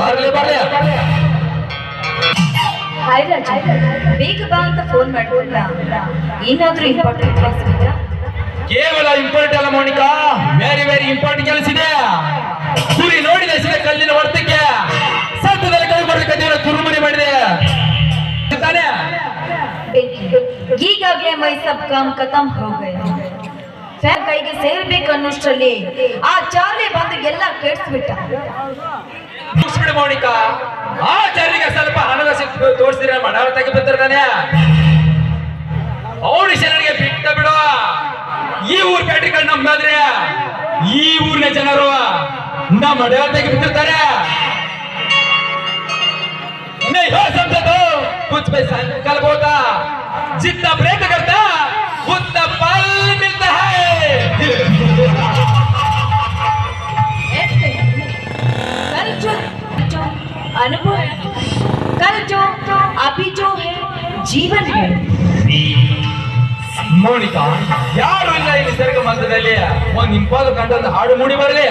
ಬರ್ಲಿ ಬರ್ಲಿ. ಹಾಯ್ ರಾಜ, ಬೇಗ ಬಾ ಅಂತ ಫೋನ್ ಮಾಡ್ಕೊಂಡ. ಏನಾದ್ರೂ ಇಂಪಾರ್ಟೆಂಟ್ ಕೆಲಸ ಇದೆಯಾ? ಕೇವಲ ಇಂಪಾರ್ಟೆಂಟ್ ಅಲ್ಲ ಮೋನಿಕಾ, ವೆರಿ ವೆರಿ ಇಂಪಾರ್ಟೆಂಟ್ ಕೆಲಸ ಇದೆ. ಗುರಿ ನೋಡಿದ ಸಿದೆ ಕಲ್ಲಿನ ವರ್ತಕ್ಕೆ ಸತ್ತದಲ್ಲಿ ಕೈ ಬರ್ಲಿಕ್ಕೆ ತುರುಮುರಿ ಮಾಡಿದೆ ತಾನೇ. ಈಗಾಗಲೇ ಮೈ ಸಬ್ ಕಾಮ್ ಖತಮ್ ಹೋ ಗಯಾ. ಫ್ಯಾನ್ ಕೈಗೆ ಸೇರ್ಬೇಕು ಅನ್ನೋಷ್ಟರಲ್ಲಿ ಆ ಚಾರ್ಲಿ ಬಂದು ಎಲ್ಲ ಕೆಡಿಸ್ಬಿಟ್ಟ. ಮುಗಿಸ್ಬಿಡು ಮೋನಿಕಾ, ಆ ಚಾರ್ಲಿಗೆ ಸ್ವಲ್ಪ ಹಣದ ಸಿಕ್ಕು ತೋರಿಸಿದ್ರೆ ಮಡಾಳ ತೆಗೆ ಬಿದ್ದಿರ್ತಾನೆ. ಆಡಿಷನ್ಗೆ ಬಿಟ್ಟ ಬಿಡು. ಈ ಊರ್ ಬ್ಯಾಟ್ರಿಗಳು ನಮ್ದಾದ್ರೆ ಈ ಊರಿನ ಜನರು ನಮ್ಮ ಮಡಾಳ ತೆಗೆ ಬಿದ್ದಿರ್ತಾರೆ. नहीं हो समझा तो कुछ पैसा निकल होता, जितना ब्रेक करता उतना पल मिलता है. कल जो अनुभव है, कल जो अभी जो है जीवन है. ಮೋನಿಕಾ, ಯಾರು ಇಲ್ಲ ಈ ನಿಸರ್ಗ ಮಂತ್ರದಲ್ಲಿ ಒಂದು ಇಂಪಾದ ಕಂಡಂತ ಹಾಡು ಮೂಡಿ ಬರಲಿ.